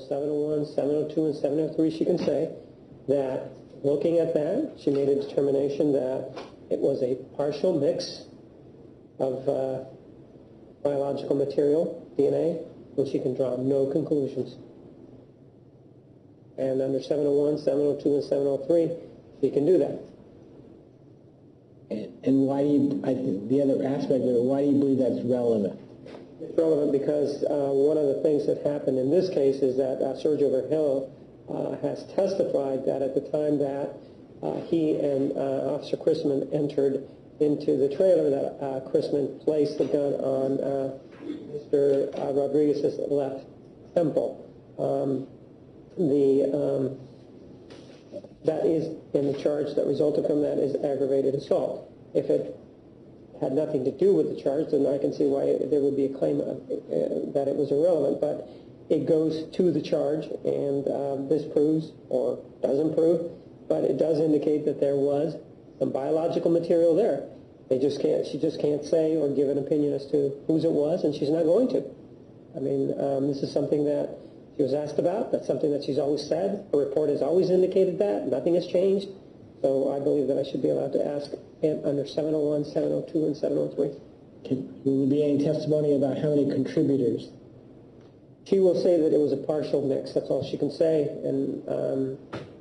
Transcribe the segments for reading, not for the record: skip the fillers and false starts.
701, 702, and 703, she can say that looking at that, she made a determination that it was a partial mix of biological material, DNA, and she can draw no conclusions. And under 701, 702, and 703, she can do that. And why do you, I think the other aspect of it, why do you believe that's relevant? It's relevant because one of the things that happened in this case is that Sergio Vergil has testified that at the time that he and Officer Chrisman entered into the trailer, that Chrisman placed the gun on Mr. Rodriguez's left temple. That is, in the charge that resulted from that is aggravated assault. If it had nothing to do with the charge, then I can see why there would be a claim that it was irrelevant, but it goes to the charge, and this proves or doesn't prove, but it does indicate that there was some biological material there. She just can't say or give an opinion as to whose it was, and she's not going to. I mean, this is something that she was asked about. That's something that she's always said. Her report has always indicated that. Nothing has changed. So I believe that I should be allowed to ask it under 701, 702, and 703. Will there be any testimony about how many contributors? She will say that it was a partial mix. That's all she can say, and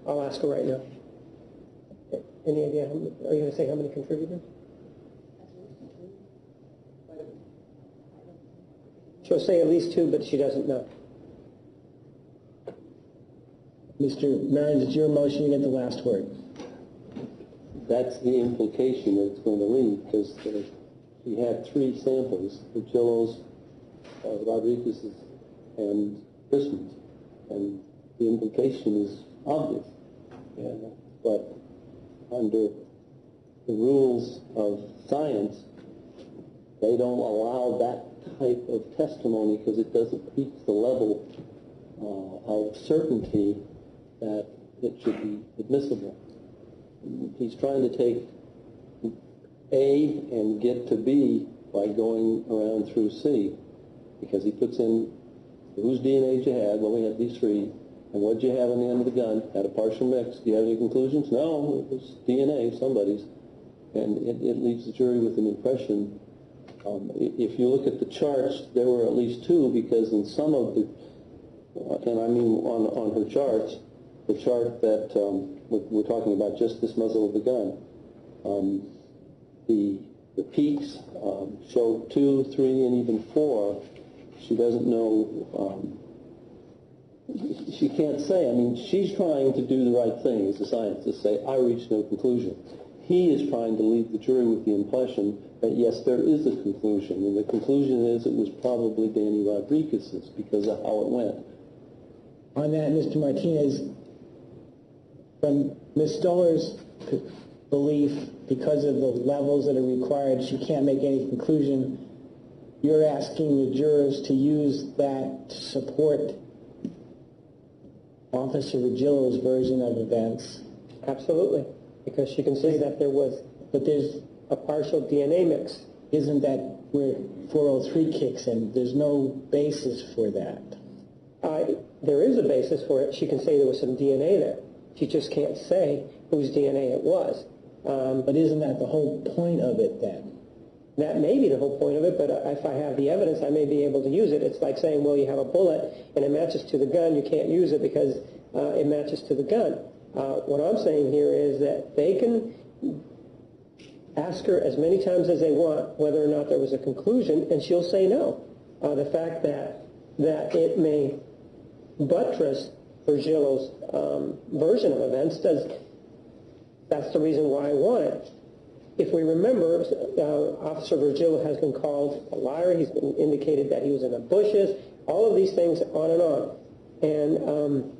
I'll ask her right now. Any idea? Are you going to say how many contributors? She'll say at least 2, but she doesn't know. Mr. Marins, it's your motion. You get the last word. That's the implication that it's going to lead, because he had 3 samples, Virgilio's, Rodriguez's, and Chrisman's, and the implication is obvious. But under the rules of science, they don't allow that type of testimony because it doesn't reach the level of certainty that it should be admissible. He's trying to take A and get to B by going around through C, because he puts in whose DNA did you have? Well, we had these 3. And what did you have on the end of the gun? Had a partial mix. Do you have any conclusions? No, it was DNA, somebody's. And it leaves the jury with an impression. If you look at the charts, there were at least 2, because in some of the, and I mean on her charts, the chart that we're talking about, just this muzzle of the gun, the peaks show 2, 3, and even 4. She doesn't know, she can't say. I mean, she's trying to do the right thing as a scientist, say, I reached no conclusion. He is trying to leave the jury with the impression that, yes, there is a conclusion, and the conclusion is it was probably Danny Rodriguez's because of how it went. On that, Mr. Martinez, from Ms. Stoller's belief, because of the levels that are required, she can't make any conclusion. You're asking the jurors to use that to support Officer Virgilio's version of events. Absolutely, because she can say that there was, but there's a partial DNA mix. Isn't that where 403 kicks in? There's no basis for that. There is a basis for it. She can say there was some DNA there. She just can't say whose DNA it was. But isn't that the whole point of it then? That may be the whole point of it, but if I have the evidence, I may be able to use it. It's like saying, well, you have a bullet and it matches to the gun. You can't use it because it matches to the gun. What I'm saying here is that they can ask her as many times as they want whether or not there was a conclusion, and she'll say no. The fact that it may buttress Virgilio's version of events, that's the reason why I want it. If we remember, Officer Virgilio has been called a liar. He's been indicated that he was in the bushes, all of these things, on and on. And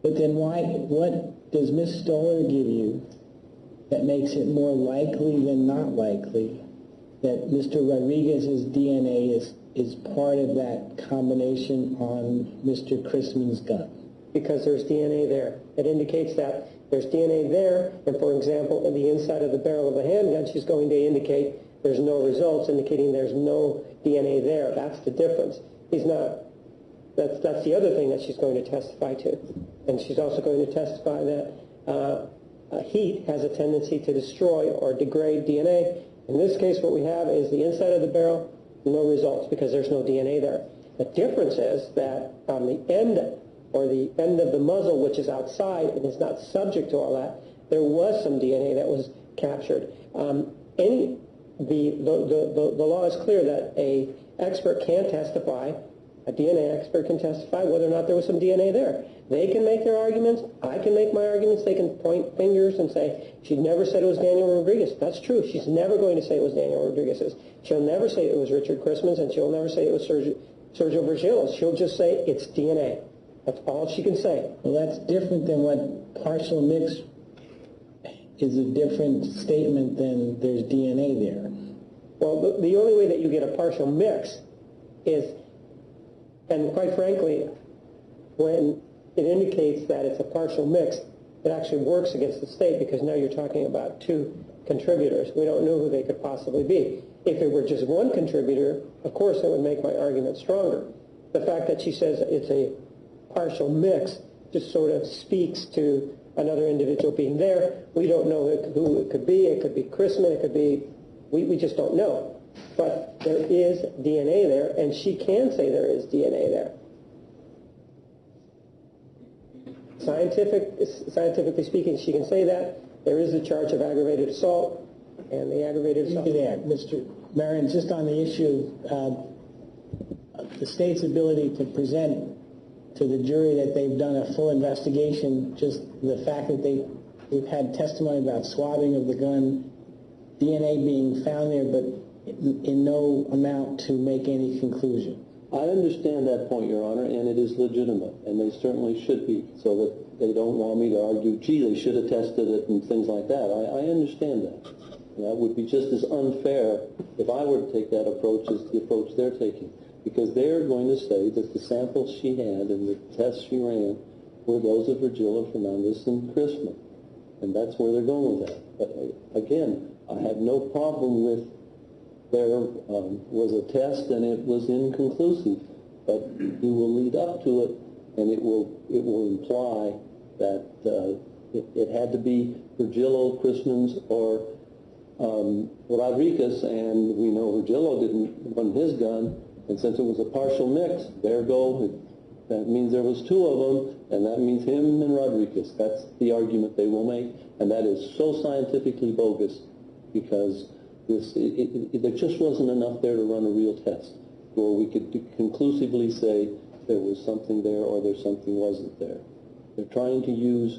But then what does Ms. Stoller give you that makes it more likely than not likely that Mr. Rodriguez's DNA is part of that combination on Mr. Chrisman's gun? Because there's DNA there. It indicates that there's DNA there, and for example, in the inside of the barrel of a handgun, she's going to indicate there's no results, indicating there's no DNA there. That's the difference. He's not That's the other thing that she's going to testify to. And she's also going to testify that heat has a tendency to destroy or degrade DNA. In this case, what we have is the inside of the barrel, no results because there's no DNA there. The difference is that on the end, or the end of the muzzle, which is outside and is not subject to all that, there was some DNA that was captured. The law is clear that a expert can testify, a DNA expert can testify whether or not there was some DNA there. They can make their arguments, I can make my arguments, they can point fingers and say, she never said it was Daniel Rodriguez. That's true. She's never going to say it was Daniel Rodriguez's. She'll never say it was Richard Chrisman's, and she'll never say it was Sergio Virgilio's. She'll just say it's DNA. That's all she can say. Well, that's different than what partial mix is, a different statement than there's DNA there. Well, the only way that you get a partial mix is, and quite frankly, when it indicates that it's a partial mix, it actually works against the state because now you're talking about two contributors. We don't know who they could possibly be. If it were just one contributor, of course, it would make my argument stronger. The fact that she says it's a partial mix just sort of speaks to another individual being there. We don't know who it could be. It could be Chrisman. It could be, we just don't know. But there is DNA there, and she can say there is DNA there. Scientifically speaking, she can say that. There is a charge of aggravated assault, and the aggravated assault... Mr. Marion, just on the issue of the state's ability to present to the jury that they've done a full investigation, just the fact that we've had testimony about swabbing of the gun, DNA being found there, but in no amount to make any conclusion. I understand that point, Your Honor, and it is legitimate, and they certainly should be, so that they don't want me to argue, gee, they should have tested it and things like that. I understand that. And that would be just as unfair if I were to take that approach as the approach they're taking, because they're going to say that the samples she had and the tests she ran were those of Virgilio Fernandez and Chrisman, and that's where they're going with that. But again, I have no problem with there was a test and it was inconclusive, but you will lead up to it, and it will imply that it had to be Virgilio, Chrisman's, or Rodriguez, and we know Virgilio wasn't his gun, and since it was a partial mix, there go. That means there was two of them, and that means him and Rodriguez. That's the argument they will make, and that is so scientifically bogus because there just wasn't enough there to run a real test where we could conclusively say there was something there or there's something wasn't there. They're trying to use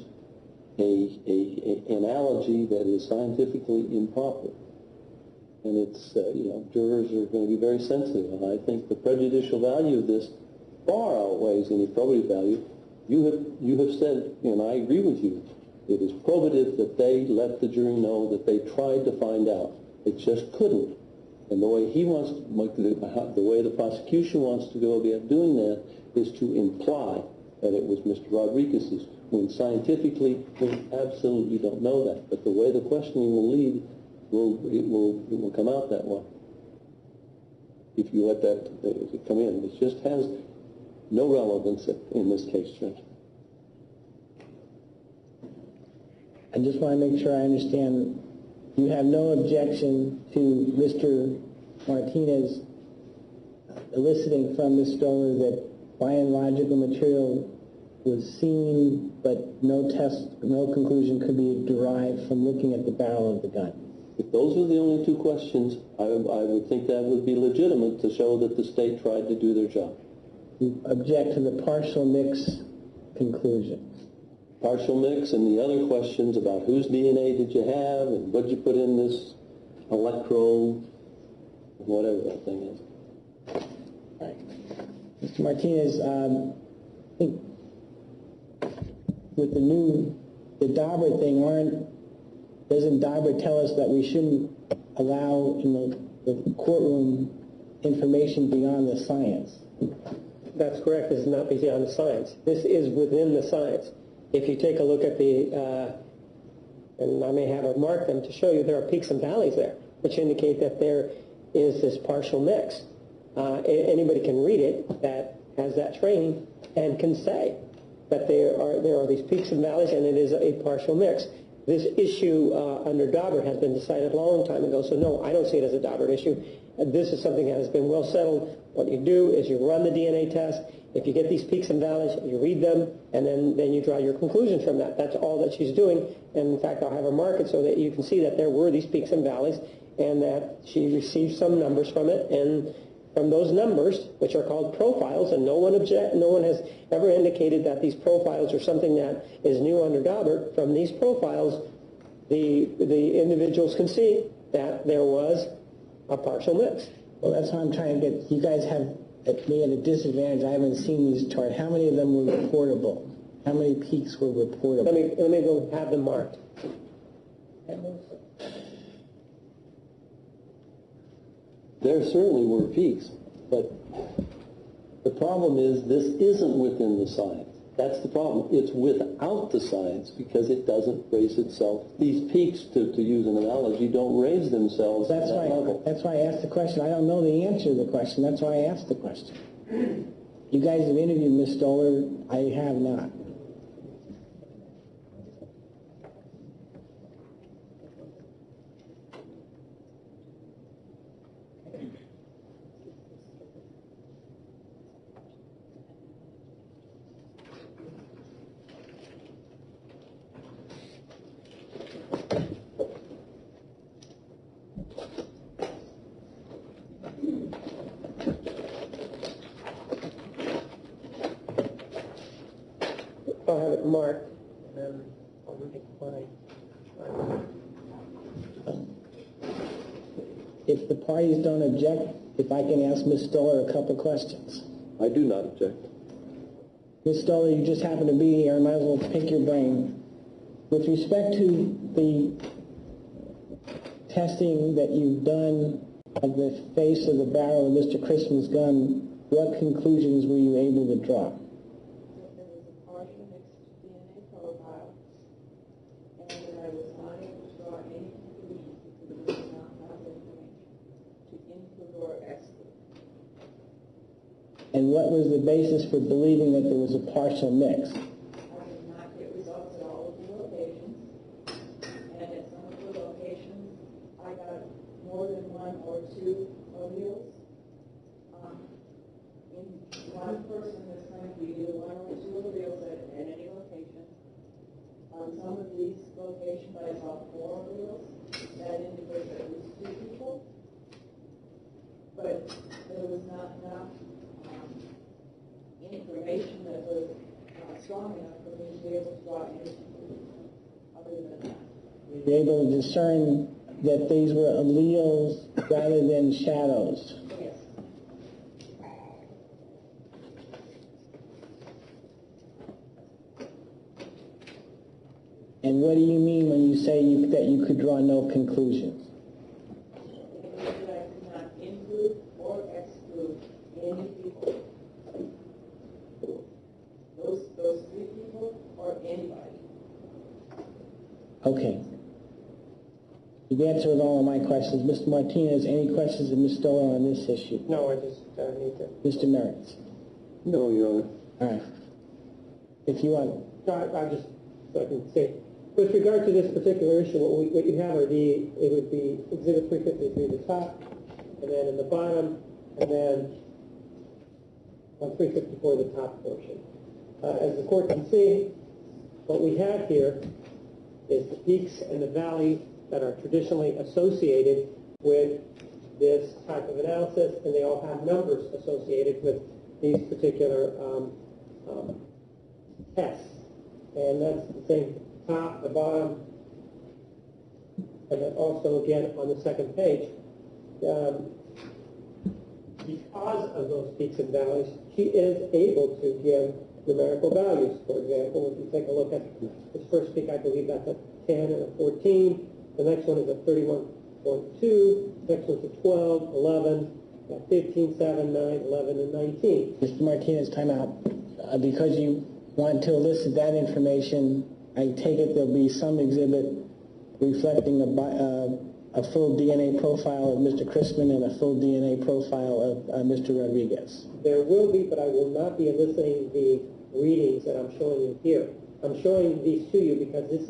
an analogy that is scientifically improper. And it's, jurors are going to be very sensitive. And I think the prejudicial value of this far outweighs any probative value. You have said, and I agree with you, it is probative that they let the jury know that they tried to find out. It just couldn't. And the way the way the prosecution wants to go about doing that is to imply that it was Mr. Rodriguez's, when scientifically we absolutely don't know that. But the way the questioning will lead, it will come out that way. If you let that come in. It just has no relevance in this case, Judge. I just want to make sure I understand. You have no objection to Mr. Martinez eliciting from Ms. Stoller that biological material was seen, but no conclusion could be derived from looking at the barrel of the gun. If those were the only two questions, I would think that would be legitimate to show that the state tried to do their job. You object to the partial mix conclusion. Partial mix and the other questions about whose DNA did you have and what did you put in this electrode, whatever that thing is. All right. Mr. Martinez, I think with the Dauber thing, doesn't Dauber tell us that we shouldn't allow in the courtroom information beyond the science? That's correct. This is not beyond the science. This is within the science. If you take a look at and I may have it marked them to show you, there are peaks and valleys there, which indicate that there is this partial mix. Anybody can read it, that has that training and can say that there are these peaks and valleys, and it is a partial mix. This issue under Daubert has been decided a long time ago, so no, I don't see it as a Daubert issue. This is something that has been well settled. What you do is you run the DNA test. If you get these peaks and valleys, you read them, and then you draw your conclusions from that. That's all that she's doing. And in fact, I'll have her mark it so that you can see that there were these peaks and valleys, and that she received some numbers from it. And from those numbers, which are called profiles, and no one has ever indicated that these profiles are something that is new under Daubert. From these profiles, the individuals can see that there was a partial mix. Well, that's what I'm trying to get. You guys have me at a disadvantage. I haven't seen these charts. How many of them were reportable? How many peaks were reportable? Let me go have them marked. There certainly were peaks, but the problem is this isn't within the science. That's the problem. It's without the science because it doesn't raise itself. These peaks, to use an analogy, don't raise themselves That's to that level. That's why I asked the question. I don't know the answer to the question. That's why I asked the question. You guys have interviewed Ms. Stoller. I have not. I'll have it marked, and then I'll make mine. If the parties don't object, if I can ask Ms. Stoller a couple questions. I do not object. Ms. Stoller, you just happen to be here. I might as well pick your brain. With respect to the testing that you've done of the face of the barrel of Mr. Chrisman's gun, what conclusions were you able to draw? There was a partial mixed DNA profile, and that I was not able to draw any conclusions because it was not enough information to include or exclude. And what was the basis for believing that there was a partial mix? I did not get results at all of the locations, and at some of the locations, I got more than one or two alleles. In one person, there's going to be either one or two alleles at any location. On some of these locations, I saw 4 alleles. That indicates at least 2 people. But there was not enough information that was strong enough for me to be able to draw any conclusion other than that. Were you able to discern that these were alleles rather than shadows? Yes. And what do you mean when you say that you could draw no conclusions? It means that I could not include or exclude any people. Those 3 people or anybody. Okay. You've answered all of my questions. Mr. Martinez, any questions of Ms. Stoller on this issue? No, I just need to. Mr. Merritt? No, Your Honor. All right. If you want. I just so I can say, with regard to this particular issue, what you have it would be Exhibit 353 at the top, and then in the bottom, and then on 354 the top portion. As the court can see, what we have here is the peaks and the valleys that are traditionally associated with this type of analysis, and they all have numbers associated with these particular tests. And that's the same top, the bottom, and then also again on the second page. Because of those peaks and valleys, she is able to give numerical values. For example, if you take a look at this first peak, I believe that's a 10 and a 14. The next one is a 31.2. Next one's a 12, 11, 15, 7, 9, 11, and 19. Mr. Martinez, time out. Because you want to elicit that information, I take it there'll be some exhibit reflecting a full DNA profile of Mr. Chrisman and a full DNA profile of Mr. Rodriguez. There will be, but I will not be eliciting the readings that I'm showing you here. I'm showing these to you because this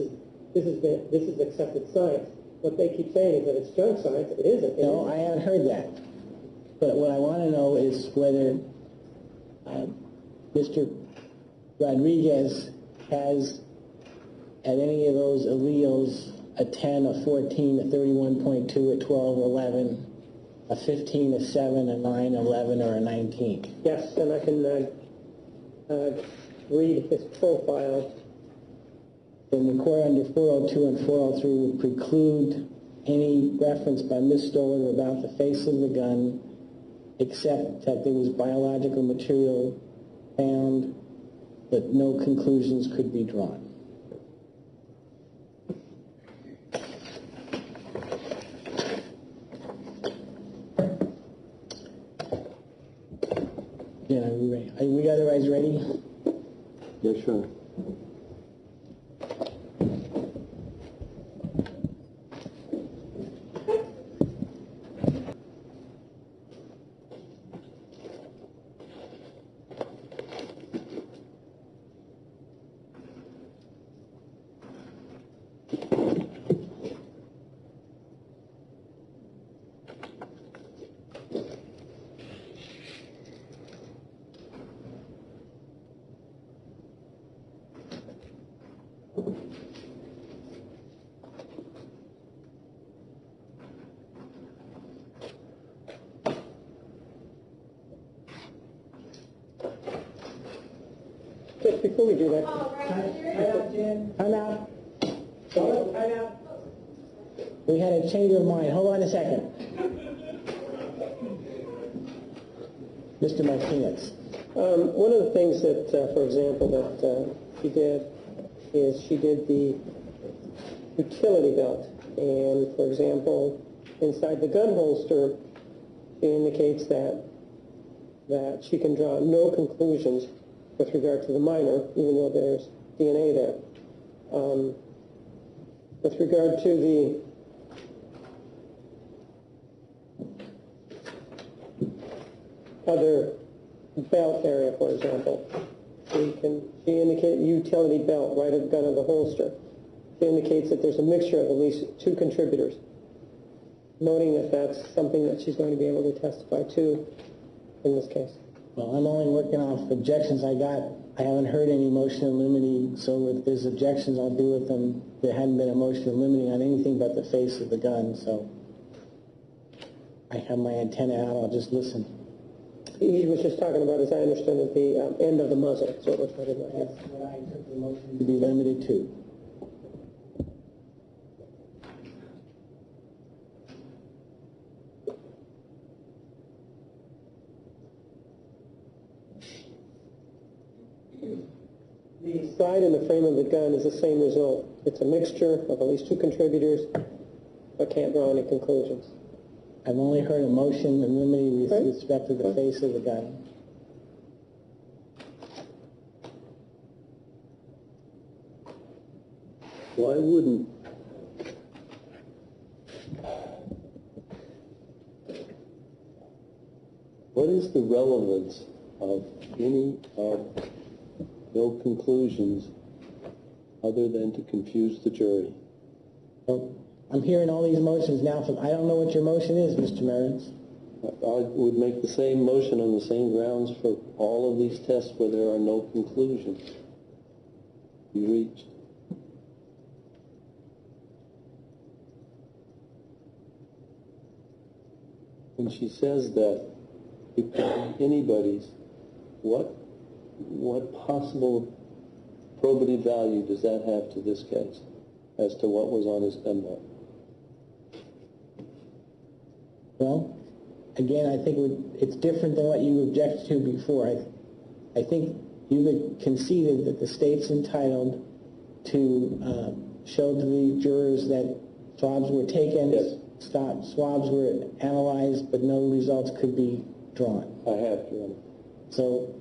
is accepted science. What they keep saying is that it's junk science. It isn't. No, I haven't heard that. But what I want to know is whether Mr. Rodriguez has, at any of those alleles, a 10, a 14, a 31.2, a 12, 11, a 15, a 7, a 9, 11, or a 19. Yes, and I can read his profile. Then the court under 402 and 403 would preclude any reference by Ms. Stoller about the face of the gun, except that there was biological material found, but no conclusions could be drawn. Yeah, are we ready? Are we otherwise ready? Yeah, sure. Just before we do that, Time out. We had a change of mind. Hold on a second. Mr. Martinez. one of the things that, for example, that she did is she did the utility belt. And, for example, inside the gun holster, it indicates that she can draw no conclusions with regard to the minor, even though there's DNA there. With regard to the other belt area, for example, she indicated utility belt right at the gun of the holster. She indicates that there's a mixture of at least two contributors, noting that that's something that she's going to be able to testify to in this case. Well, I'm only working off objections I got. I haven't heard any motion in limine, so if there's objections, I'll deal with them. There hadn't been a motion in limine on anything but the face of the gun, so I have my antenna out. I'll just listen. He was just talking about, as I understand it, the end of the muzzle. So it was right in my head. That's what I took the motion to be limited to. The slide in the frame of the gun is the same result. It's a mixture of at least two contributors, but can't draw any conclusions. I've only heard a motion in limine with respect to the face of the gun. Why wouldn't what is the relevance of any of no conclusions other than to confuse the jury? Well, I'm hearing all these motions now. I don't know what your motion is, Mr. Merens. I would make the same motion on the same grounds for all of these tests where there are no conclusions you reached. When she says that it could be anybody's, what possible probative value does that have to this case as to what was on his gun belt? Well, again, I think it's different than what you objected to before. I think you've conceded that the state's entitled to show to the jurors that swabs were taken, yes. Swabs were analyzed, but no results could be drawn. I have, Your Honor. So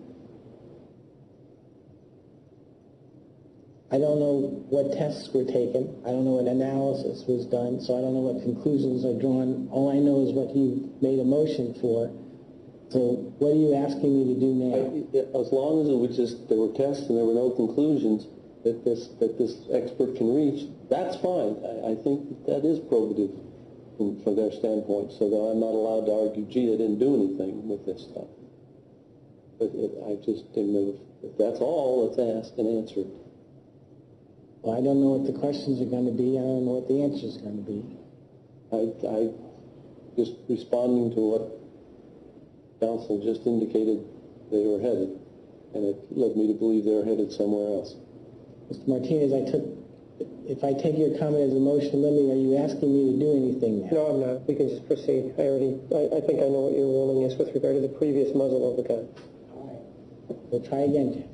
I don't know what tests were taken. I don't know what analysis was done, so I don't know what conclusions are drawn. All I know is what you made a motion for. So what are you asking me to do now? As long as it was just, there were tests and there were no conclusions that this expert can reach, that's fine. I think that is probative from their standpoint, so that I'm not allowed to argue, gee, they didn't do anything with this stuff. But I just didn't know if that's all, let's ask and answer. Well, I don't know what the questions are going to be. I don't know what the answer is going to be. I just responding to what counsel just indicated they were headed, and it led me to believe they were headed somewhere else. Mr. Martinez, if I take your comment as a motion limit, are you asking me to do anything now? No, I'm not. We can just proceed. I think I know what your ruling is with regard to the previous muzzle of the gun. All right. We'll try again, Jim.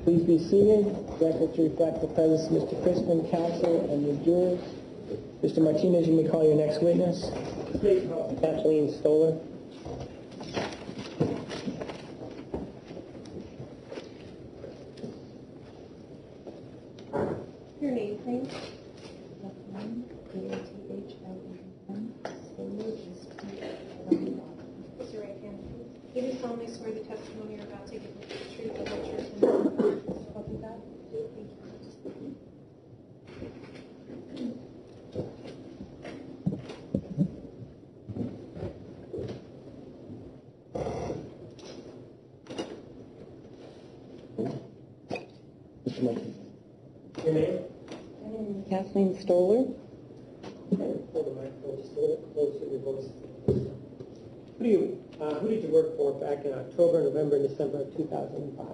Please be seated. Record to reflect the presence of Mr. Chrisman, counsel, and the jurors. Mr. Martinez, you may call your next witness. Please call Kathleen Stoller. Your name, please. A-T-H-L-E-N. Raise your right hand, please. You do solemnly swear the testimony you're about to give is the truth, the whole truth, and nothing but the truth. So help you God? Thank you. Mr. Martinez. Your name? Kathleen Stoller. Hold the microphone just a little bit closer to your voice. Who did you work for back in October, November, and December of 2005?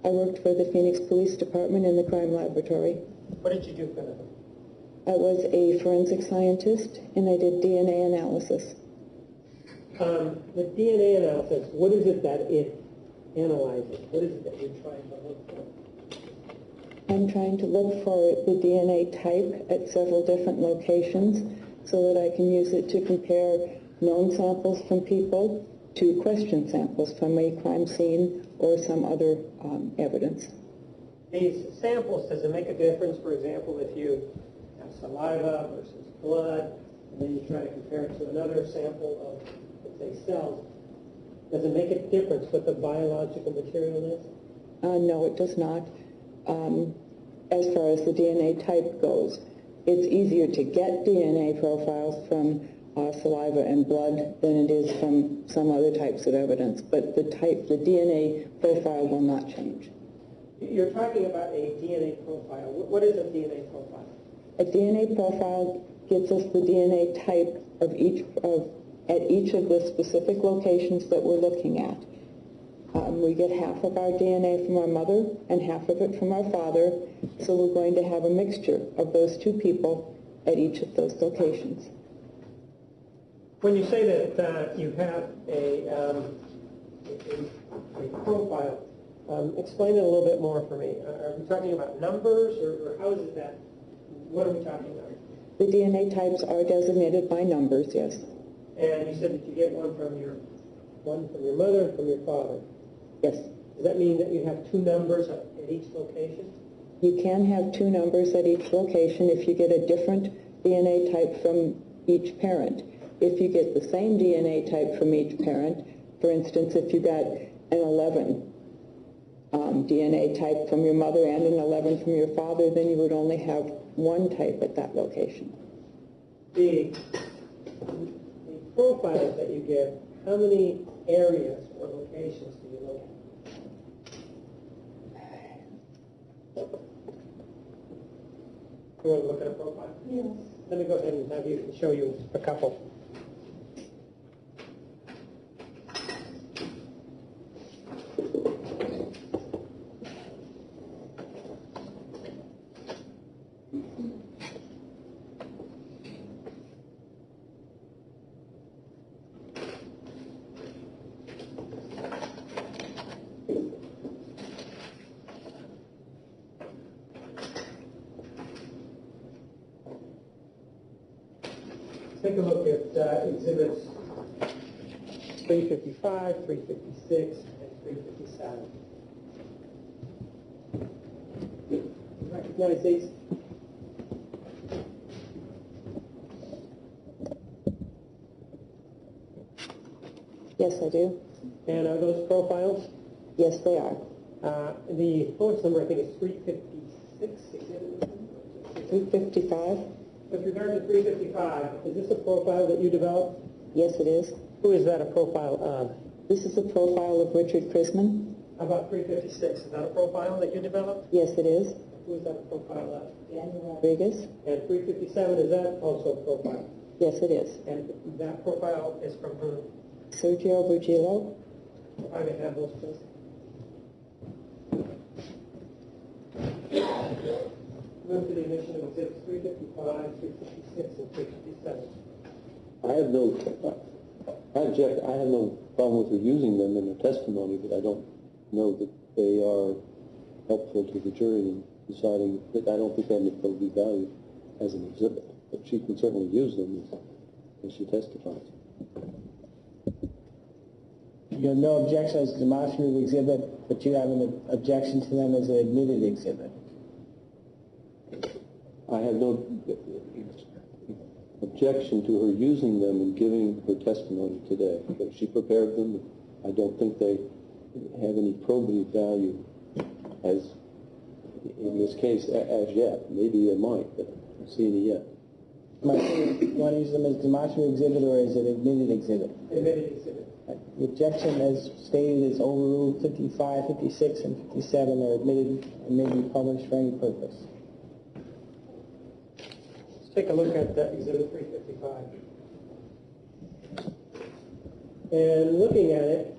I worked for the Phoenix Police Department in the crime laboratory. What did you do for them? I was a forensic scientist, and I did DNA analysis. The DNA analysis, what is it that it analyzes? What is it that you're trying to look for? I'm trying to look for the DNA type at several different locations so that I can use it to compare known samples from people to question samples from a crime scene or some other evidence. These samples, does it make a difference, for example, if you have saliva versus blood, and then you try to compare it to another sample of, let's say, cells? Does it make a difference what the biological material is? No, it does not. As far as the DNA type goes, it's easier to get DNA profiles from saliva and blood than it is from some other types of evidence, but the DNA profile will not change. You're talking about a DNA profile. What is a DNA profile? A DNA profile gives us the DNA type at each of the specific locations that we're looking at. We get half of our DNA from our mother and half of it from our father, so we're going to have a mixture of those two people at each of those locations. When you say that you have a profile, explain it a little bit more for me. Are we talking about numbers, or how is it that, what are we talking about? The DNA types are designated by numbers, yes. And you said that you get one from your mother and from your father. Yes. Does that mean that you have two numbers at each location? You can have two numbers at each location if you get a different DNA type from each parent. If you get the same DNA type from each parent, for instance, if you got an 11 DNA type from your mother and an 11 from your father, then you would only have one type at that location. The profiles that you get, how many areas or locations do you look at? You want to look at a profile? Yes. Let me go ahead and have you show you a couple. take a look at exhibits 355, 356, and 357. Recognize these? Yes, I do. And are those profiles? Yes, they are. The lowest number, I think, is 356. 355? With regard to 355, is this a profile that you developed? Yes, it is. Who is that a profile of? This is a profile of Richard Chrisman. How about 356? Is that a profile that you developed? Yes, it is. Who is that a profile of? Rodriguez. And 357, is that also a profile? Yes, it is. And that profile is from whom? Sergio Brugillo. If I may have those, please. Move to the admission of exhibits 355, 356, and 357. I have no problem with her using them in her testimony, but I don't know that they are helpful to the jury in deciding that. I don't think that will be valued as an exhibit, but she can certainly use them as she testifies. You have no objection as a demonstrative exhibit, but you have an objection to them as an admitted exhibit. I have no objection to her using them and giving her testimony today. She prepared them. I don't think they have any probative value as, in this case, as yet. Maybe they might, but I haven't seen it yet. You want to use them as demonstrative exhibit or as an admitted exhibit? Admitted exhibit. The objection, as stated, is overruled. 55, 56, and 57 are admitted and may be published for any purpose. Let's take a look at exhibit 355. And looking at it,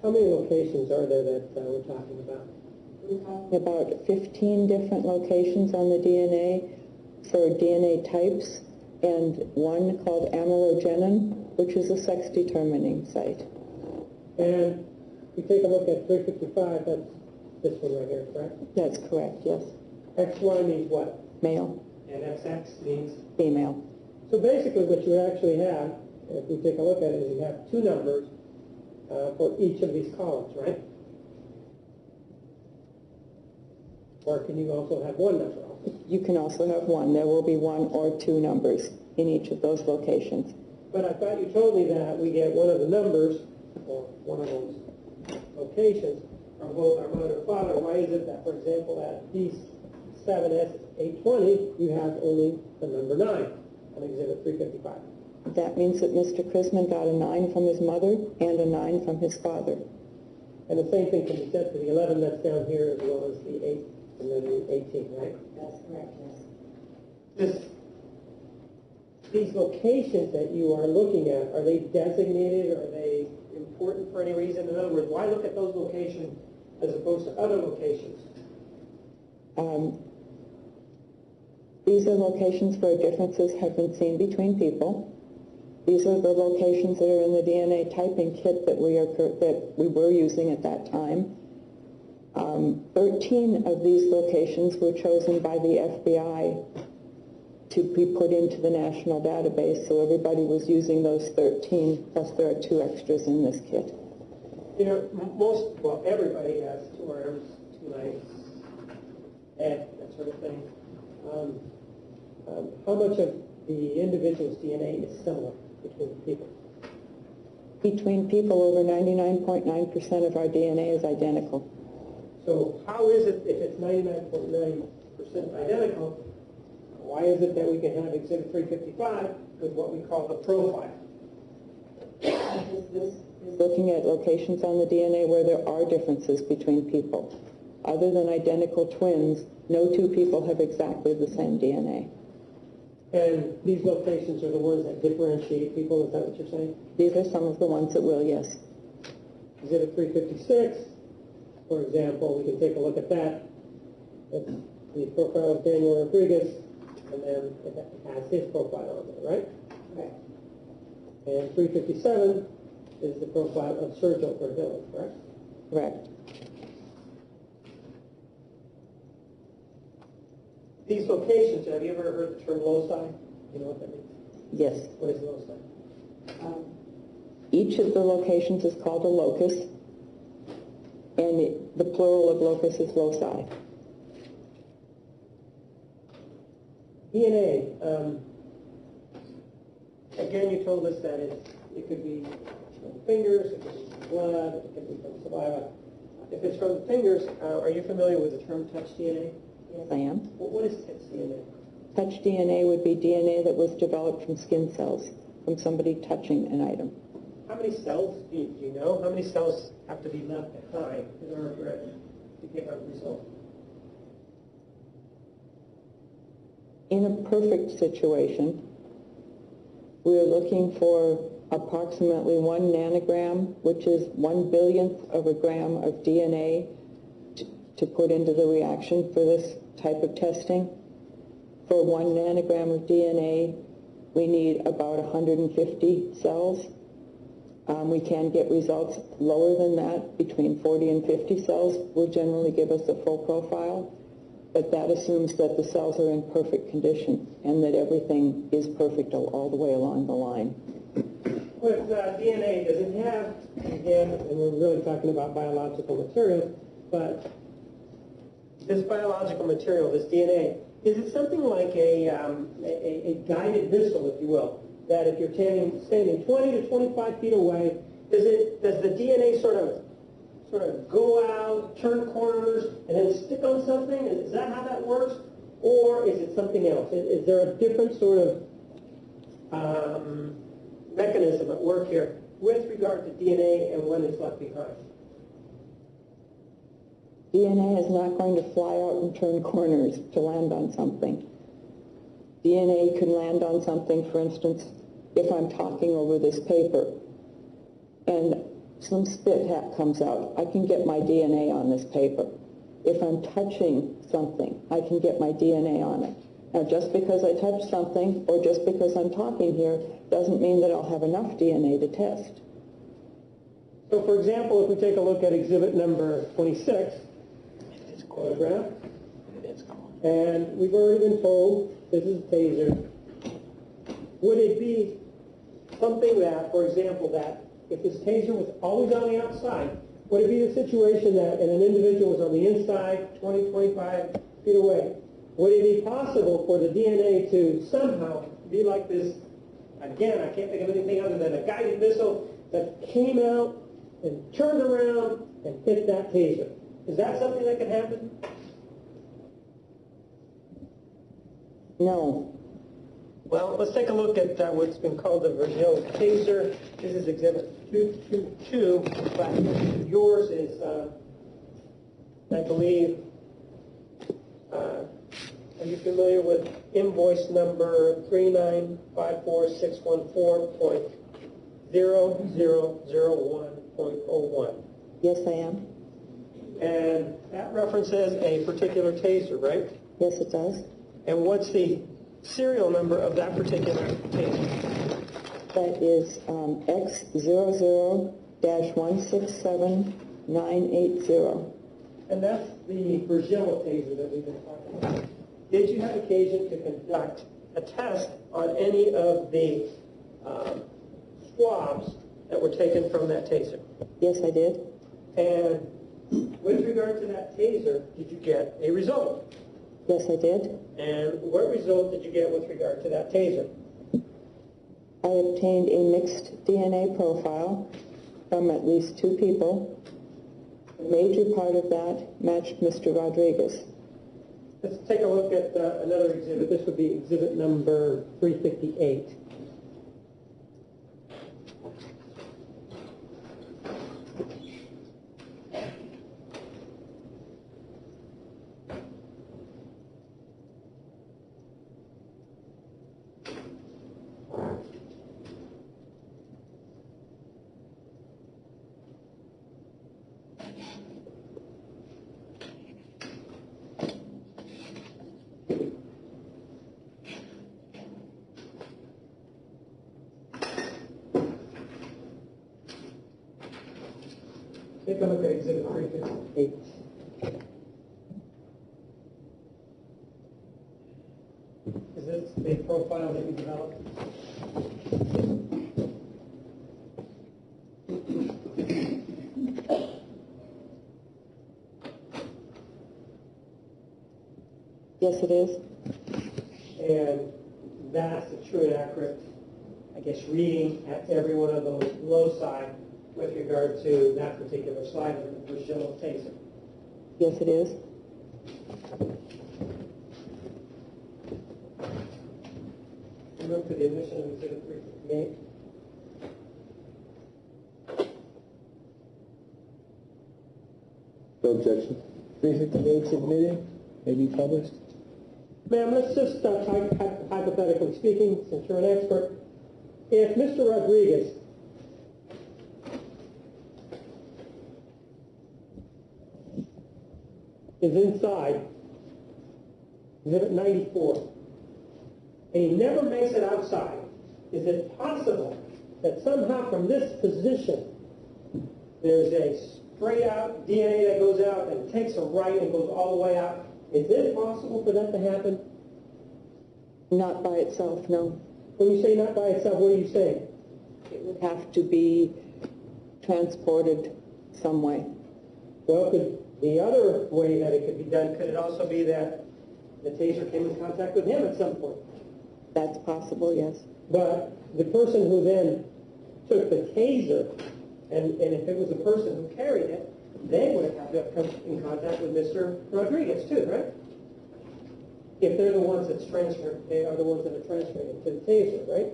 how many locations are there that we're talking about? We're talking about 15 different locations on the DNA for DNA types, and one called amylogenin, which is a sex-determining site. And if we take a look at 355, that's this one right here, correct? That's correct, yes. XY means what? Male, And XX means? female. So basically what you actually have, if we take a look at it, is you have two numbers for each of these columns, right? Or can you also have one number? You can also have one. There will be one or two numbers in each of those locations. But I thought you told me that we get one of the numbers, or one of those locations, from both our mother and father. Why is it that, for example, at D7S820, you have only the number 9 on exhibit 355? That means that Mr. Chrisman got a 9 from his mother and a 9 from his father. And the same thing can be said for the 11 that's down here, as well as the 8 and then the 18, right? That's correct, yes. These locations that you are looking at, are they designated? Are they important for any reason? In other words, why look at those locations as opposed to other locations? These are locations where differences have been seen between people. These are the locations that are in the DNA typing kit that we were using at that time. 13 of these locations were chosen by the FBI to be put into the national database, so everybody was using those 13, plus there are 2 extras in this kit. You know, everybody has 2 arms, 2 legs, head, that sort of thing. How much of the individual's DNA is similar between people? Between people, over 99.9% of our DNA is identical. So how is it, if it's 99.9% identical, why is it that we can have exhibit 355 with what we call the profile? This is looking at locations on the DNA where there are differences between people. Other than identical twins, no 2 people have exactly the same DNA. And these locations are the ones that differentiate people, is that what you're saying? These are some of the ones that will, yes. Exhibit 356, for example, we can take a look at that. It's the profile of Daniel Rodriguez, and then it has his profile on there, right? Right. And 357 is the profile of Sergio Cordillo, correct? Correct. These locations, have you ever heard the term loci? You know what that means? Yes. What is loci? Each of the locations is called a locus, and the plural of locus is loci. DNA. Again, you told us that it could be from fingers, it could be from blood, it could be from saliva. If it's from the fingers, are you familiar with the term touch DNA? Yes, I am. What is touch DNA? Touch DNA would be DNA that was developed from skin cells, from somebody touching an item. How many cells do you know? How many cells have to be left behind in order for it to give a result? In a perfect situation, we are looking for approximately 1 nanogram, which is 1/1000th of a gram of DNA to put into the reaction for this type of testing. For 1 nanogram of DNA, we need about 150 cells. We can get results lower than that. Between 40 and 50 cells will generally give us a full profile, but that assumes that the cells are in perfect condition and that everything is perfect all the way along the line. With DNA, does it have, again, and we're really talking about biological materials, but this biological material, this DNA, is it something like a guided missile, if you will, that if you're standing 20 to 25 feet away, does the DNA sort of go out, turn corners, and then stick on something? Is that how that works? Or is it something else? Is there a different sort of mechanism at work here with regard to DNA and when it's left behind? DNA is not going to fly out and turn corners to land on something. DNA can land on something, for instance, if I'm talking over this paper and some spit comes out, I can get my DNA on this paper. If I'm touching something, I can get my DNA on it. Now, just because I touch something or just because I'm talking here doesn't mean that I'll have enough DNA to test. So, for example, if we take a look at exhibit number 26, photograph, and we've already been told this is a taser. Would it be something that, for example, that if this taser was always on the outside, would it be the situation that an individual was on the inside, 20, 25 feet away? Would it be possible for the DNA to somehow be like this? Again, I can't think of anything other than a guided missile that came out and turned around and hit that taser. Is that something that can happen? No. Well, let's take a look at what's been called the Virgil taser. This is exhibit 222, but yours is, I believe, are you familiar with invoice number 3954614.0001.01? Yes, I am. And that references a particular taser, right? Yes, it does. And what's the serial number of that particular taser? That is X00-167980. And that's the Virgil taser that we've been talking about. Did you have occasion to conduct a test on any of the swabs that were taken from that taser? Yes, I did. And with regard to that taser, did you get a result? Yes, I did. And what result did you get with regard to that taser? I obtained a mixed DNA profile from at least 2 people. A major part of that matched Mr. Rodriguez. Let's take a look at another exhibit. This would be exhibit number 358. Take a look at exhibit 358. profile that you developed? Yes, it is. And that's a true and accurate, I guess, reading at every one of those loci with regard to that particular slide with the Taser Taser. Yes, it is. Move to the admission of Exhibit 358. No objection. 358 admitted, may be published. Ma'am, let's just, hypothetically speaking, since you're an expert, if Mr. Rodriguez is inside Exhibit 94, and he never makes it outside, is it possible that somehow from this position there's a straight out DNA that goes out and takes a right and goes all the way out? Is it possible for that to happen? Not by itself, no. When you say not by itself, what are you saying? It would have to be transported some way. Well, could the other way that it could be done, could it also be that the taser came in contact with him at some point? That's possible, yes. But the person who then took the taser, and if it was the person who carried it, they would have had to have come in contact with Mr. Rodriguez too, right? If they're the ones that's transferred, they are the ones that are transferring it to the taser, right?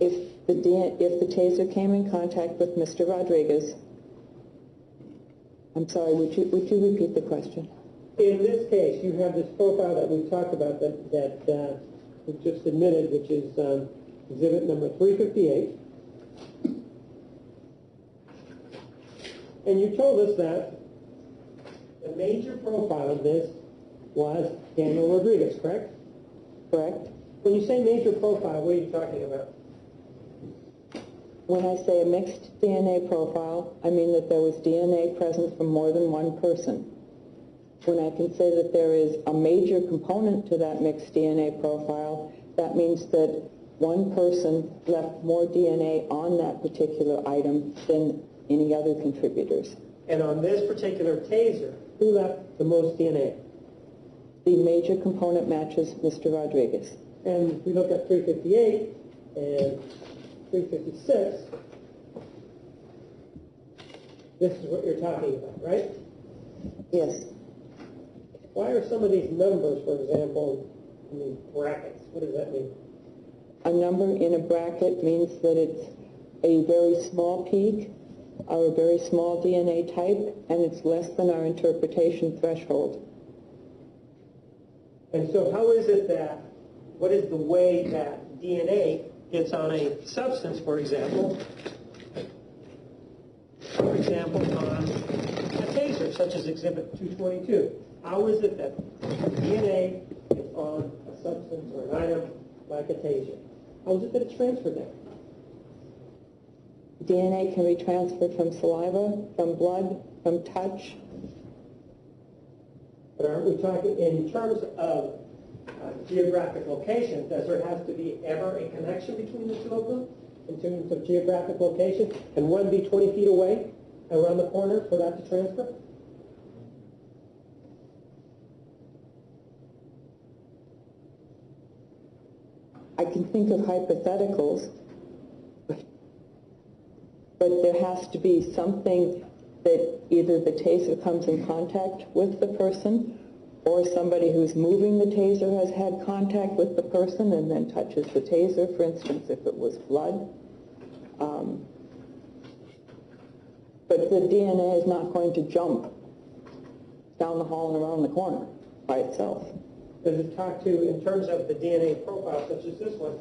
If the taser came in contact with Mr. Rodriguez, I'm sorry, would you repeat the question? In this case, you have this profile that we've talked about that we just admitted, which is exhibit number 358. And you told us that the major profile of this was Daniel Rodriguez, correct? Correct. When you say major profile, what are you talking about? When I say a mixed DNA profile, I mean that there was DNA present from more than one person. When I can say that there is a major component to that mixed DNA profile, that means that one person left more DNA on that particular item than any other contributors. And on this particular taser, who left the most DNA? The major component matches Mr. Rodriguez. And if we look at 358 and 356, this is what you're talking about, right? Yes. Why are some of these numbers, for example, in these brackets? What does that mean? A number in a bracket means that it's a very small peak or a very small DNA type, and it's less than our interpretation threshold. And so how is it that, what is the way that DNA gets on a substance, for example, on a taser, such as Exhibit 222? How is it that DNA is on a substance or an item like a taser? How is it that it's transferred there? DNA can be transferred from saliva, from blood, from touch. But aren't we talking in terms of geographic location? Does there have to be ever a connection between the two of them in terms of geographic location? Can one be 20 feet away around the corner for that to transfer? I can think of hypotheticals, but there has to be something that either the taser comes in contact with the person, or somebody who's moving the taser has had contact with the person and then touches the taser, for instance, if it was blood. But the DNA is not going to jump down the hall and around the corner by itself. Does it talk to, in terms of the DNA profile, such as this one,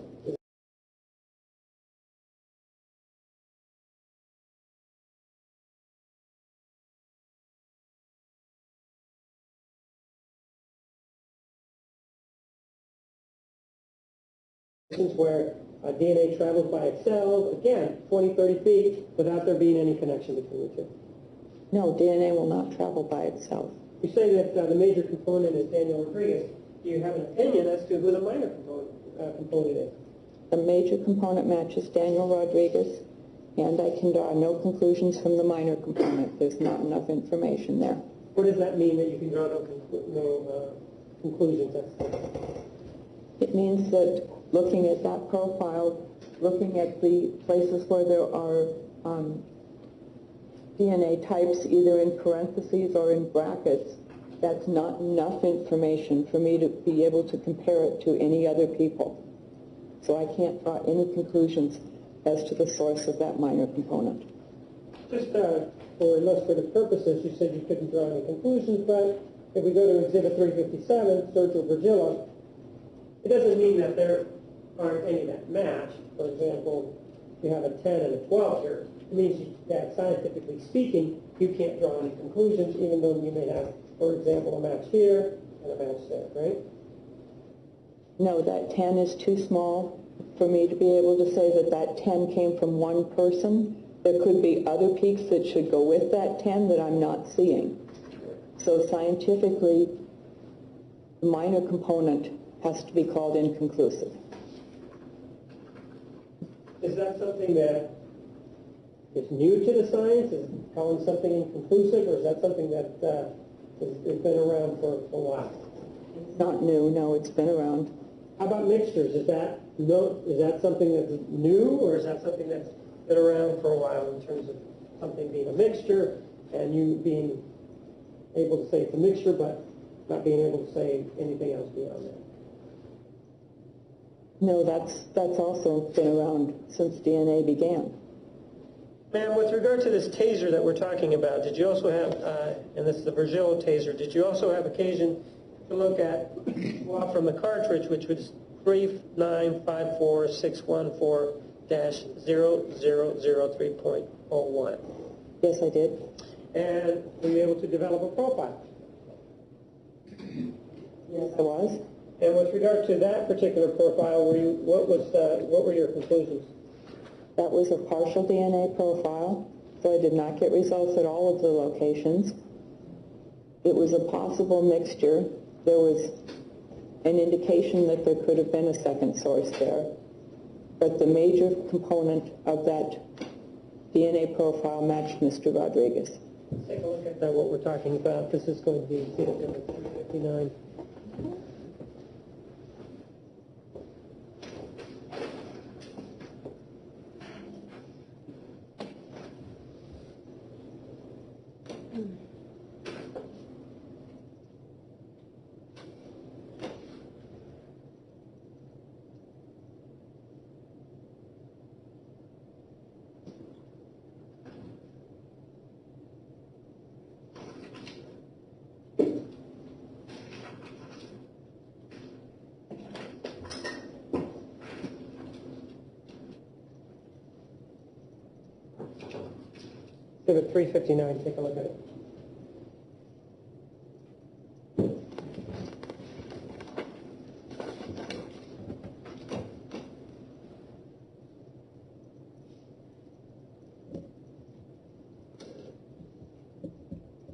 where DNA travels by itself, again, 20, 30 feet, without there being any connection between the two? No, DNA will not travel by itself. You say that the major component is Daniel Rodriguez. do you have an opinion as to who the minor component is? The major component matches Daniel Rodriguez, and I can draw no conclusions from the minor component. There's not enough information there. What does that mean that you can draw no conclusions? It means that looking at that profile, looking at the places where there are DNA types either in parentheses or in brackets, that's not enough information for me to be able to compare it to any other people. So I can't draw any conclusions as to the source of that minor component. Just for illustrative purposes, you said you couldn't draw any conclusions, but if we go to Exhibit 357, Sergio Virgilio, it doesn't mean that there aren't any that match. For example, you have a 10 and a 12 here. It means that scientifically speaking, you can't draw any conclusions, even though you may have, for example, a match here and a match there, right? No, that 10 is too small for me to be able to say that that 10 came from one person. There could be other peaks that should go with that 10 that I'm not seeing. So scientifically, the minor component has to be called inconclusive. Is that something that is new to the science? Is calling something inconclusive, or is that something that has been around for a while? It's not new, no, it's been around. How about mixtures? Is that something that's new, or is that something that's been around for a while in terms of something being a mixture and you being able to say it's a mixture, but not being able to say anything else beyond that? No, that's also been around since DNA began. Ma'am, with regard to this taser that we're talking about, did you also have, and this is the Virgilio taser, did you also have occasion to look at, well, from the cartridge, which was 3954614-0003.01? Yes, I did. And were you able to develop a profile? Yes, I was. And with regard to that particular profile, what were your conclusions? That was a partial DNA profile, so I did not get results at all of the locations. It was a possible mixture. There was an indication that there could have been a second source there, but the major component of that DNA profile matched Mr. Rodriguez. Let's take a look at what we're talking about. This is going to be exhibit number 359. Exhibit 359, take a look at it.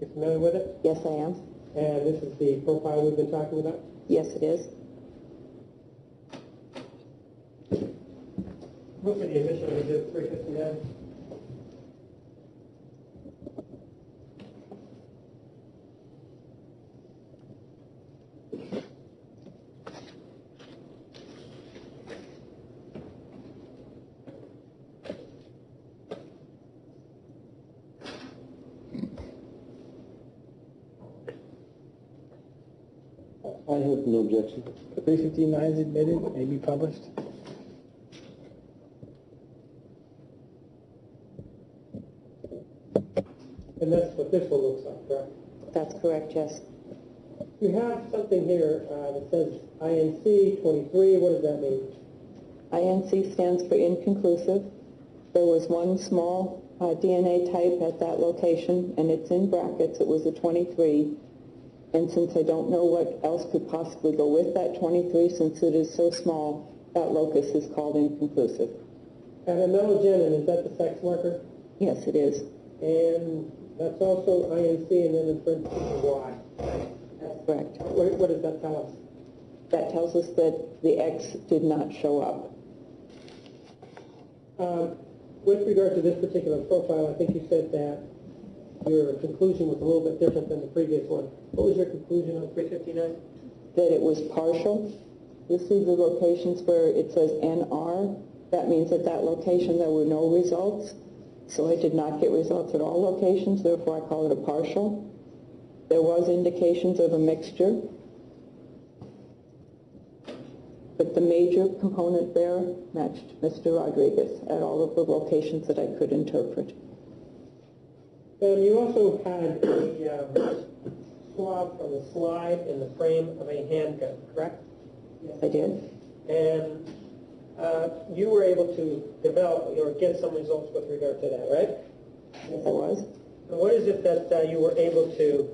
You familiar with it? Yes, I am. And this is the profile we've been talking about? Yes, it is. Look at the initial of exhibit 359. I have no objection. 359 is admitted, may be published. And that's what this one looks like, correct? That's correct, yes. You have something here that says INC 23. What does that mean? INC stands for inconclusive. There was one small DNA type at that location, and it's in brackets. It was a 23. And since I don't know what else could possibly go with that 23, since it is so small, that locus is called inconclusive. And a melogenin, is that the sex marker? Yes, it is. And that's also INC, and then in parentheses Y. That's correct. What does that tell us? That tells us that the X did not show up. With regard to this particular profile, I think you said that your conclusion was a little bit different than the previous one. What was your conclusion on 359? That it was partial. You see the locations where it says NR. That means at that location there were no results. So I did not get results at all locations, therefore I call it a partial. There was indications of a mixture. But the major component there matched Mr. Rodriguez at all of the locations that I could interpret. You also had a swab from the slide in the frame of a handgun, correct? Yes, I did. And you were able to develop or get some results with regard to that, right? Yes, I was. And what is it that you were able to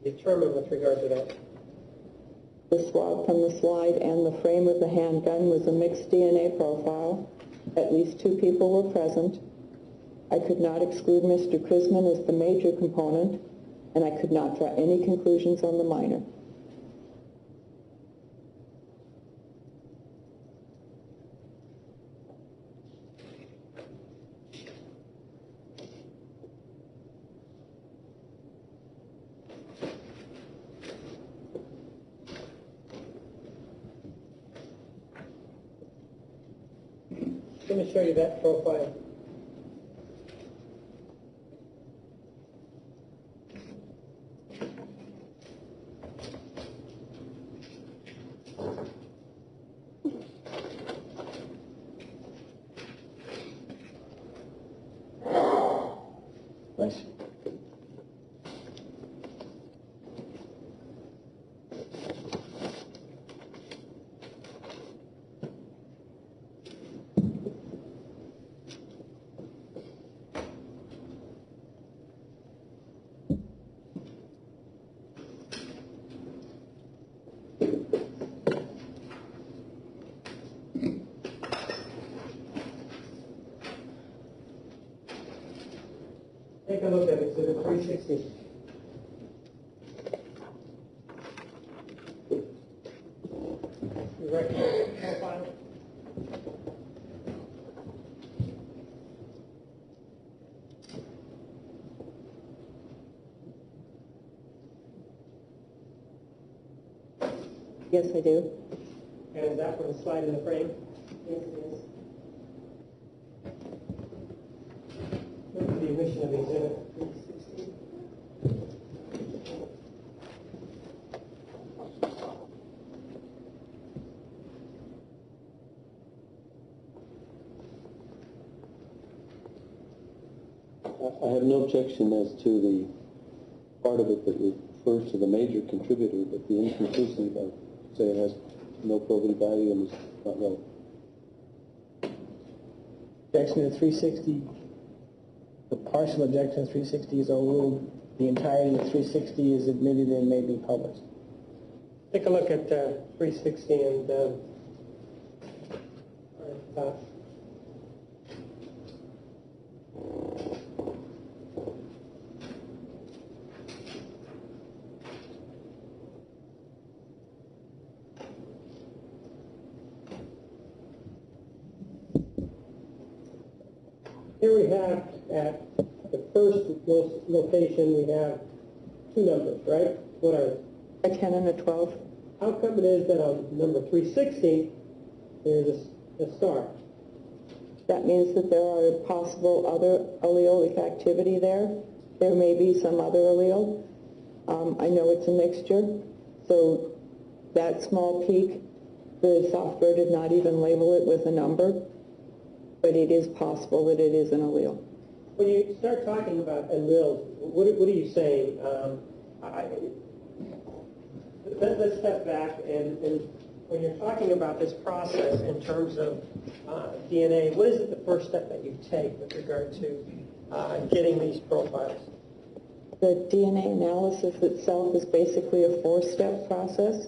determine with regard to that? The swab from the slide and the frame of the handgun was a mixed DNA profile. At least 2 people were present. I could not exclude Mr. Chrisman as the major component, and I could not draw any conclusions on the minor. Let me show you that profile. Nice. Take a look at Exhibit 360. You recognize the profile? Yes, I do. And is that from the slide in the frame? Yes, it is. Look at the omission of Exhibit 360. I have no objection as to the part of it that refers to the major contributor, but the inconclusive, I say it has no probative value and is not relevant. Objection to 360. The partial objection to 360 is overruled. The entirety of 360 is admitted and may be published. Take a look at 360 and here we have at the first location, we have 2 numbers, right? What are they? A 10 and a 12. How come it is that on number 360, there's a star? That means that there are possible other allelic activity there. There may be some other allele. I know it's a mixture, so that small peak, the software did not even label it with a number, but it is possible that it is an allele. When you start talking about alleles, what are you saying? Let's step back and when you're talking about this process in terms of DNA, what is it the first step that you take with regard to getting these profiles? The DNA analysis itself is basically a 4-step process.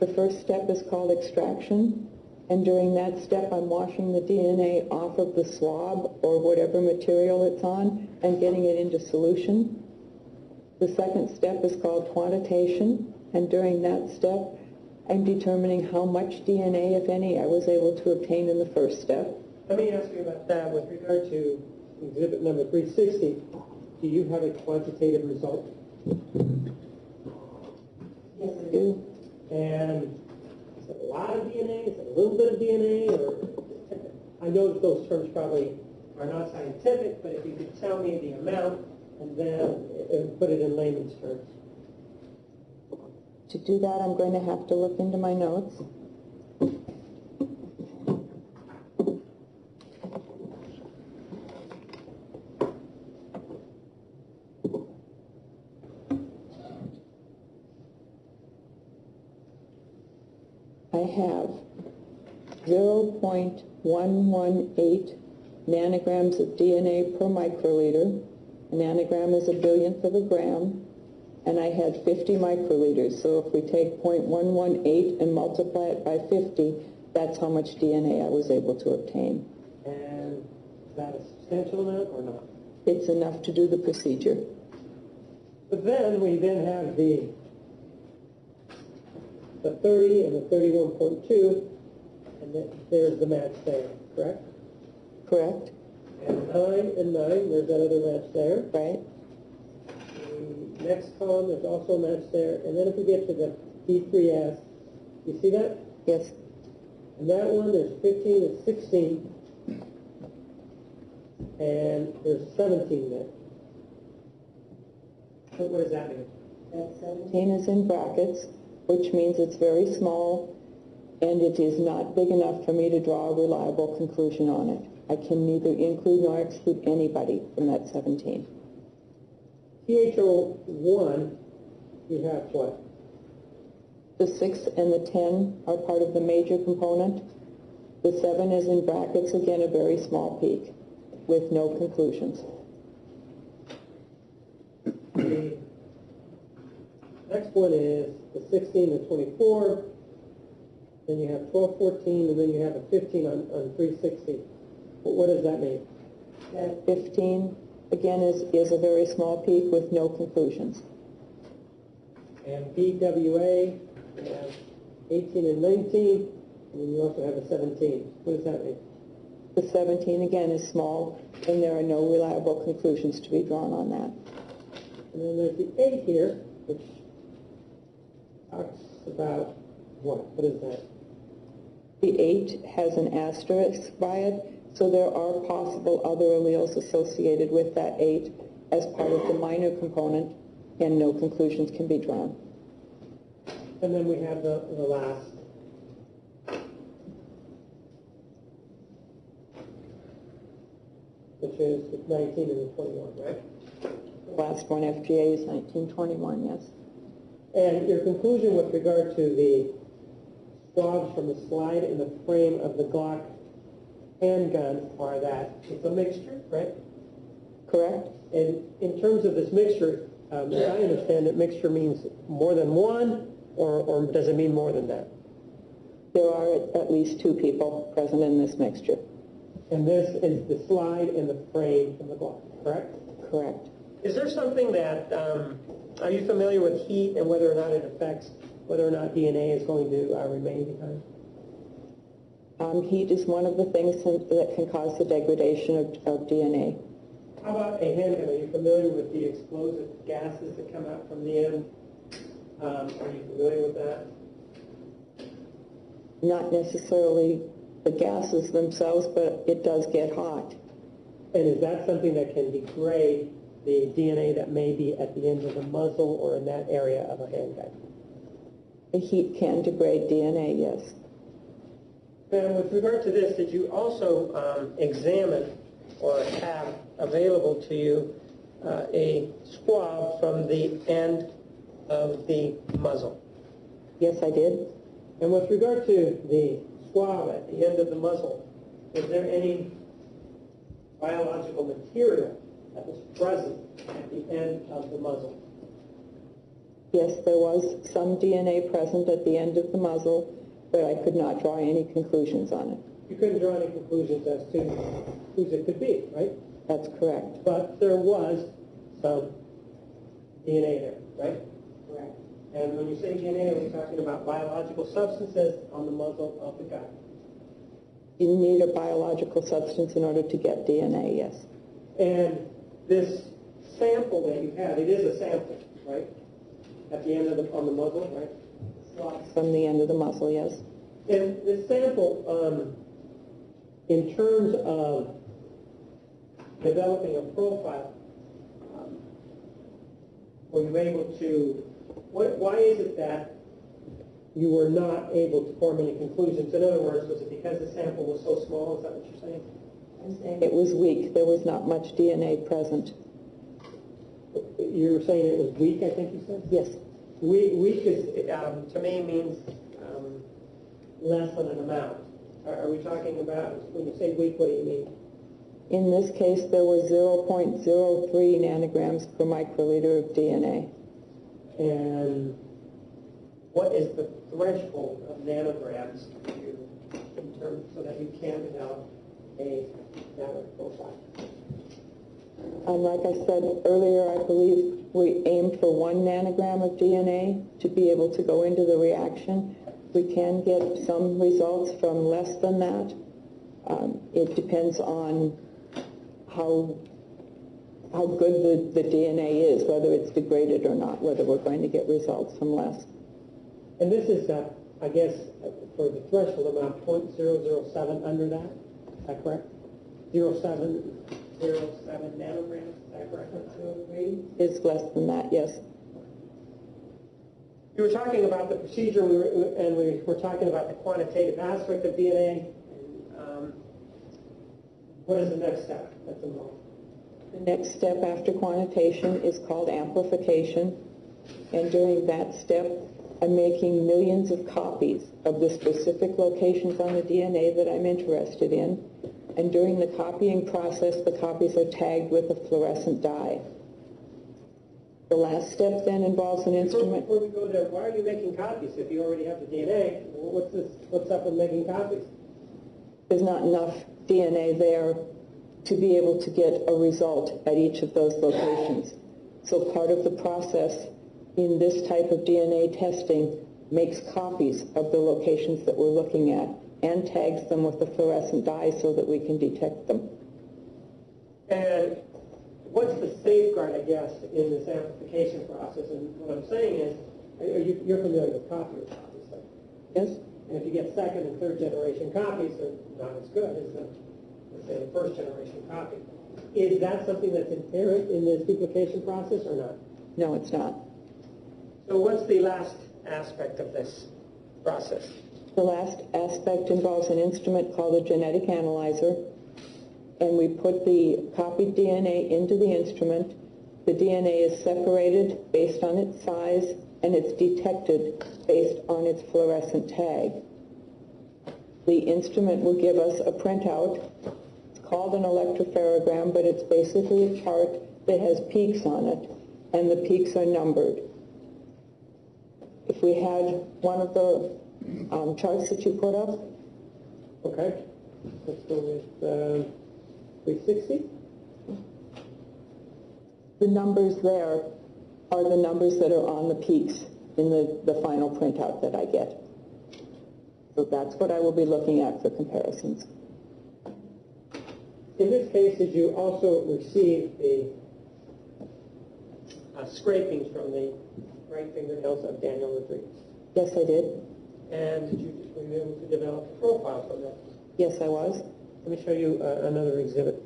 The first step is called extraction, and during that step I'm washing the DNA off of the swab or whatever material it's on and getting it into solution. The second step is called quantitation, and during that step I'm determining how much DNA, if any, I was able to obtain in the first step. Let me ask you about that with regard to exhibit number 360. Do you have a quantitative result? Yes, I do. And is it a lot of DNA? Is it a little bit of DNA? Or I know that those terms probably are not scientific, but if you could tell me the amount and then put it in layman's terms. To do that, I'm going to have to look into my notes. I have 0.118 nanograms of DNA per microliter. A nanogram is a billionth of a gram. And I had 50 microliters. So if we take 0.118 and multiply it by 50, that's how much DNA I was able to obtain. And is that a substantial amount or not? It's enough to do the procedure. But then we then have the 30 and the 31.2, and then there's the match there, correct? Correct? And 9 and 9, there's that other match there. Right? The next column, there's also a match there. And then if we get to the D3S, you see that? Yes. And that one, there's 15 and 16, and there's 17 there. So what does that mean? That 17 is in brackets, which means it's very small, and it is not big enough for me to draw a reliable conclusion on it. I can neither include nor exclude anybody from that 17. THO1, you have what? The 6 and the 10 are part of the major component. The 7 is in brackets, again, a very small peak with no conclusions. The next one is the 16 and 24. Then you have 12, 14, and then you have a 15 on 360. What does that mean? That 15, again, is a very small peak with no conclusions. And BWA, you have 18 and 19, and then you also have a 17. What does that mean? The 17, again, is small, and there are no reliable conclusions to be drawn on that. And then there's the 8 here, which talks about what? What is that? The 8 has an asterisk by it, so there are possible other alleles associated with that 8 as part of the minor component, and no conclusions can be drawn. And then we have the last. Which is the 19 and the 21, right? The last one, FGA, is 1921, yes. And your conclusion with regard to the swabs from the slide and the frame of the Glock handgun are that it's a mixture, right? Correct? And in terms of this mixture, as I understand it, mixture means more than one, or does it mean more than that? There are at least 2 people present in this mixture. And this is the slide and the frame from the Glock, correct? Correct. Is there something that, are you familiar with heat and whether or not it affects whether or not DNA is going to remain behind? Heat is one of the things that can cause the degradation of DNA. How about a handgun? Are you familiar with the explosive gases that come out from the end? Are you familiar with that? Not necessarily the gases themselves, but it does get hot. And is that something that can degrade the DNA that may be at the end of the muzzle or in that area of a handgun? The heat can degrade DNA, yes. And with regard to this, did you also examine or have available to you a swab from the end of the muzzle? Yes, I did. And with regard to the swab at the end of the muzzle, is there any biological material that was present at the end of the muzzle? Yes, there was some DNA present at the end of the muzzle, but I could not draw any conclusions on it. You couldn't draw any conclusions as to whose it could be, right? That's correct. But there was some DNA there, right? Correct. And when you say DNA, are we talking about biological substances on the muzzle of the gun? You need a biological substance in order to get DNA, yes. And this sample that you have, it is a sample, right? At the end of on the muzzle, right? Slots from the end of the muzzle, yes. And this sample, in terms of developing a profile, were you able to, why is it that you were not able to form any conclusions? In other words, was it because the sample was so small? Is that what you're saying? I'm saying it was weak. There was not much DNA present. You were saying it was weak, I think you said? Yes. Weak is, to me, means less than an amount. Are we talking about, when you say weak, what do you mean? In this case, there was 0.03 nanograms per microliter of DNA. And what is the threshold of nanograms in terms so that you can develop a network profile? Like I said earlier, I believe we aim for 1 nanogram of DNA to be able to go into the reaction. We can get some results from less than that. It depends on how good the DNA is, whether it's degraded or not, whether we're going to get results from less. And this is, I guess, for the threshold amount, 0.007 under that. Is that correct? 0.707 nanograms. Is that correct? It's less than that, yes. You were talking about the procedure, and we were talking about the quantitative aspect of DNA. What is the next step that's involved? The next step after quantitation is called amplification, and during that step, I'm making millions of copies of the specific locations on the DNA that I'm interested in, and during the copying process, the copies are tagged with a fluorescent dye. The last step then involves an instrument. Before we go there, why are you making copies if you already have the DNA? What's up with making copies? There's not enough DNA there to be able to get a result at each of those locations. So part of the process in this type of DNA testing makes copies of the locations that we're looking at and tags them with the fluorescent dye so that we can detect them. And what's the safeguard, I guess, in this amplification process? And what I'm saying is, you're familiar with copiers, obviously. Yes? And if you get second and third generation copies, they're not as good as the first generation copy. Is that something that's inherent in this duplication process or not? No, it's not. So what's the last aspect of this process? The last aspect involves an instrument called a genetic analyzer, and we put the copied DNA into the instrument. The DNA is separated based on its size, and it's detected based on its fluorescent tag. The instrument will give us a printout. It's called an electropherogram, but it's basically a chart that has peaks on it, and the peaks are numbered. If we had one of the charts that you put up. Okay. Let's go with 360. The numbers there are the numbers that are on the peaks in the final printout that I get. So that's what I will be looking at for comparisons. In this case, did you also receive the scrapings from the right fingernails of Daniel Rodriguez? Yes, I did. And were you able to develop a profile from that? Yes, I was. Let me show you another exhibit.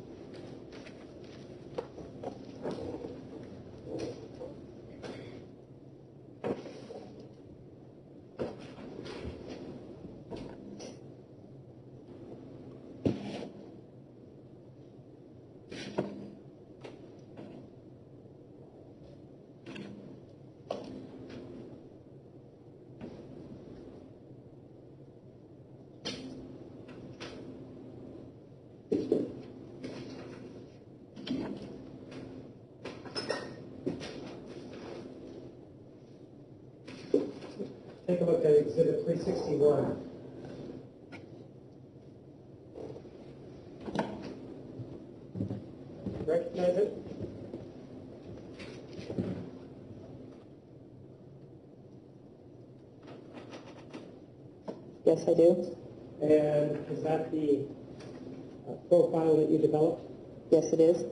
Take a look at Exhibit 361. Recognize it? Yes, I do. And is that the profile that you developed? Yes, it is.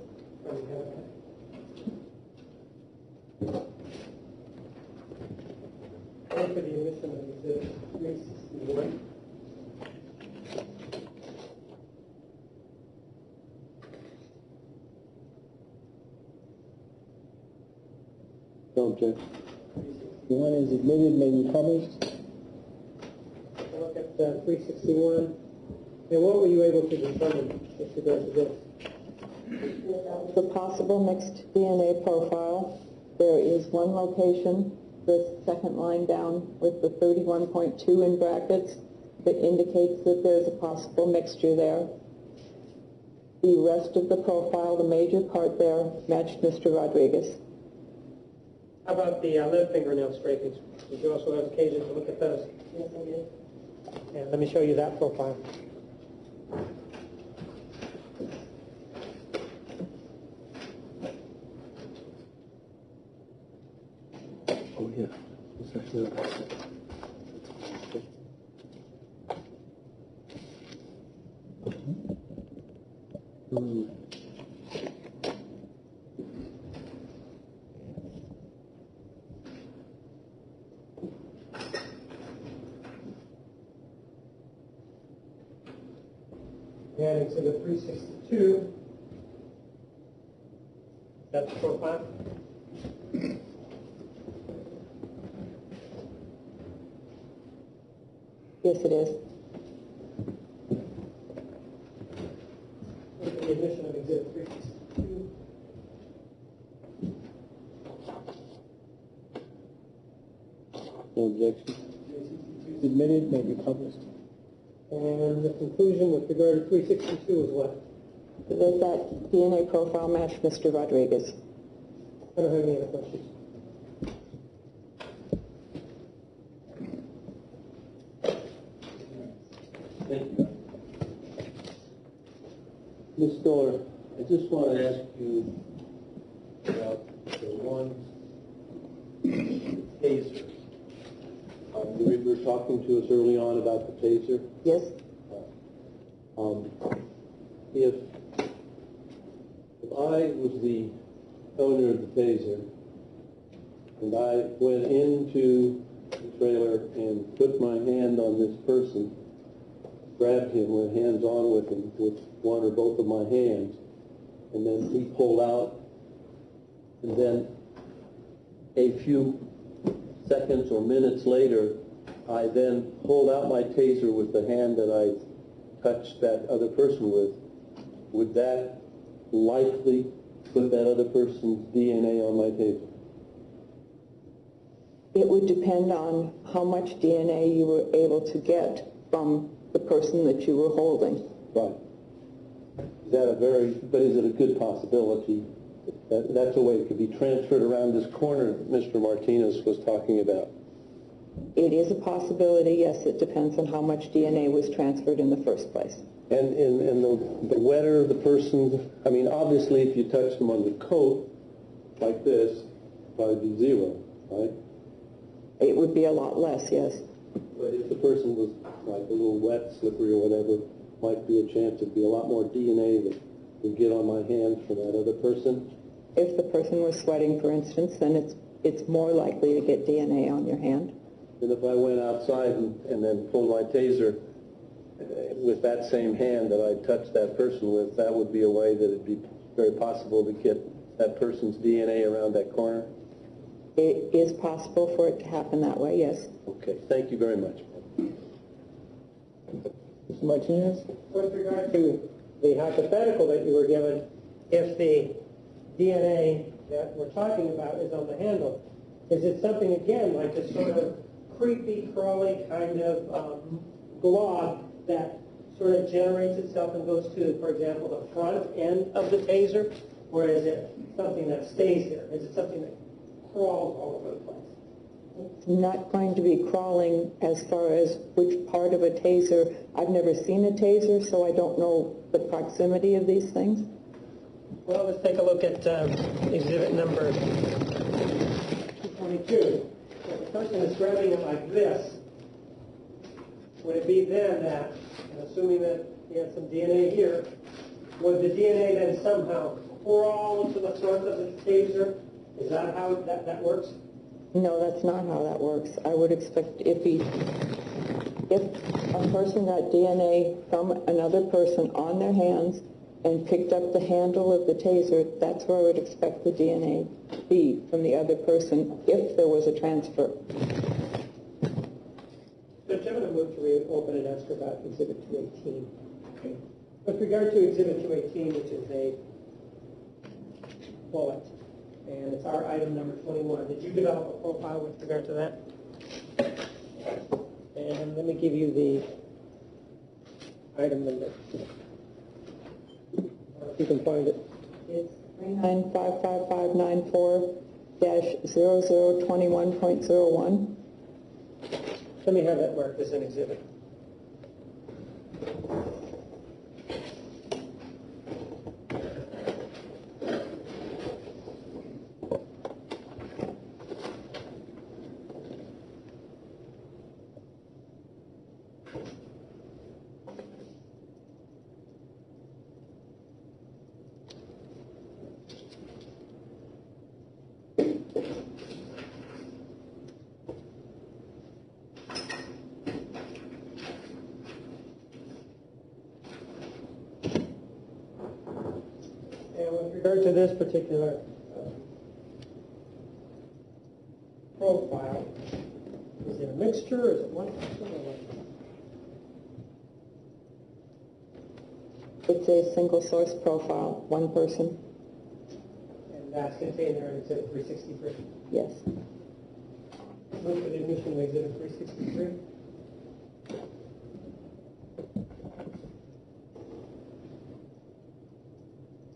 And for the emission of exhibit 361. No objection. The one is admitted, may be published. Look at 361. And what were you able to determine with regard to this? The possible mixed DNA profile, there is one location, the second line down with the 31.2 in brackets, that indicates that there's a possible mixture there. The rest of the profile, the major part there, matched Mr. Rodriguez. How about the left fingernail scrapings? Did you also have occasion to look at those? Yes, I did. And let me show you that profile. Oh, yeah. It's actually And exhibit 362. That's the profile. Yes, it is. Look at the admission of exhibit 362. no objection. Admitted, may be published. And the conclusion with regard to 362 is what? That DNA profile matched Mr. Rodriguez. I don't have any other questions. Thank you. Ms. Stoller, I just want to ask you about the one taser. You were talking to us early on about the taser. Yes? If I was the owner of the taser and I went into the trailer and put my hand on this person, grabbed him, went hands-on with him with one or both of my hands, and then he pulled out, and then a few seconds or minutes later, I then pulled out my taser with the hand that I touched that other person with, would that likely put that other person's DNA on my taser? It would depend on how much DNA you were able to get from the person that you were holding. Right. Is that a very, but is it a good possibility that that's a way it could be transferred around this corner that Mr. Martinez was talking about? It is a possibility, yes. It depends on how much DNA was transferred in the first place. And the wetter the person, I mean, obviously if you touch them on the coat like this, probably be zero, right? It would be a lot less, yes. But if the person was like a little wet, slippery or whatever, might be a chance there'd be a lot more DNA that would get on my hands from that other person. If the person was sweating, for instance, then it's more likely to get DNA on your hand. And if I went outside and then pulled my taser with that same hand that I touched that person with, that would be a way that it'd be very possible to get that person's DNA around that corner? It is possible for it to happen that way, yes. Okay, thank you very much. Mr. Martinez? With regard to the hypothetical that you were given, if the DNA that we're talking about is on the handle, is it something, again, like this sort of creepy, crawly kind of glob that sort of generates itself and goes to, for example, the front end of the taser? Or is it something that stays there? Is it something that crawls all over the place? It's not going to be crawling as far as which part of a taser. I've never seen a taser, so I don't know the proximity of these things. Well, let's take a look at exhibit number 222. If the person is grabbing it like this, would it be then that, and assuming that he had some DNA here, would the DNA then somehow crawl to the front of the taser? Is that how that works? No, that's not how that works. I would expect if a person got DNA from another person on their hands and picked up the handle of the taser, that's where I would expect the DNA to be from the other person if there was a transfer. Judge, I'm going to move to reopen and ask about Exhibit 218. Okay. With regard to Exhibit 218, which is a bullet, and it's our item number 21. Did you develop a profile with regard to that? And let me give you the item number. If you can find it. It's 395594-0021.01. Let me have that marked as an exhibit. With regard to this particular profile, is it a mixture? Is it one person or what? It's a single source profile, one person. And that's contained there in Exhibit 363. Yes. Move for the admission of Exhibit 363.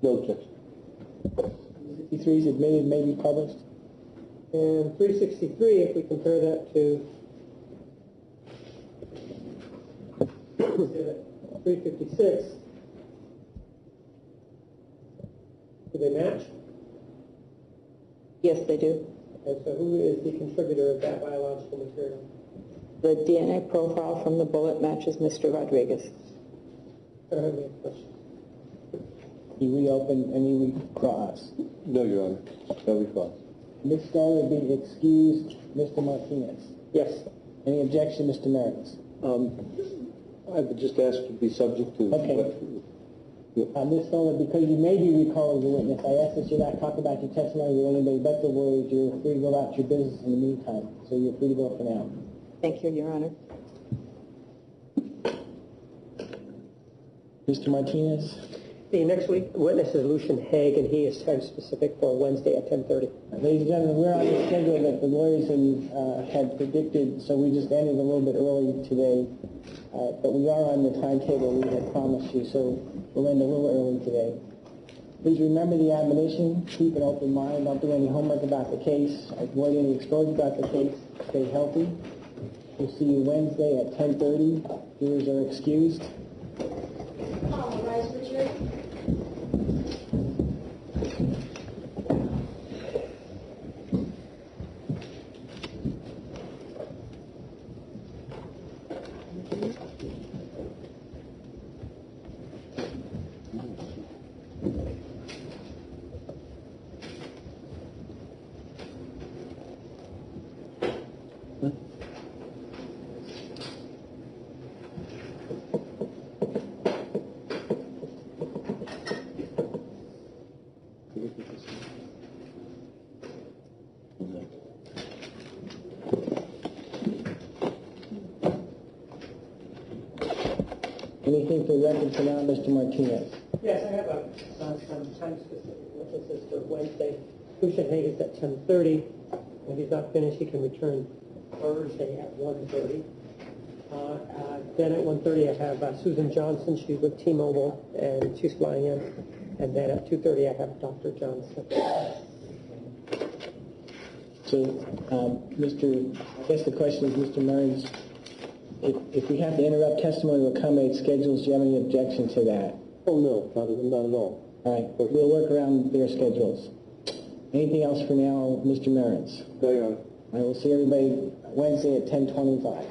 No objection. 63 is admitted, may be published. And 363, if we compare that to Exhibit 356, do they match? Yes, they do. And so who is the contributor of that biological material? The DNA profile from the bullet matches Mr. Rodriguez. I don't have any questions. He reopened and he recrossed. No, Your Honor. No recall. Ms. Stoller be excused. Mr. Martinez. Yes. Any objection, Mr. Meredith? I would just ask to be subject to... Okay. Ms. Stoller, because you may be recalled as a witness, I ask that you not talk about your testimony with anybody but the lawyers. You're free to go about your business in the meantime, so you're free to go for now. Thank you, Your Honor. Mr. Martinez? The next witness is Lucian Haig, and he is time specific for Wednesday at 10:30. Ladies and gentlemen, we're on the schedule that the lawyers had predicted, so we just ended a little bit early today. But we are on the timetable we had promised you, so we'll end a little early today. Please remember the admonition, keep an open mind, don't do any homework about the case, avoid any exposure about the case, stay healthy. We'll see you Wednesday at 10:30. Viewers are excused. All rise, Richard. Anything for record for now, Mr. Martinez? Yes, I have some time specific witnesses for Wednesday. Lucian Haig is at 10:30. If he's not finished, he can return Thursday at 1:30. Then at 1:30, I have Susan Johnson. She's with T-Mobile, and she's flying in. And then at 2:30, I have Dr. Johnson. So, I guess the question is, Mr. Mearns, if we have to interrupt testimony to accommodate schedules, do you have any objection to that? Oh, no, not at all. All right, we'll work around their schedules. Anything else for now, Mr. Mearns? No, Your Honor. I will see everybody Wednesday at 10:25.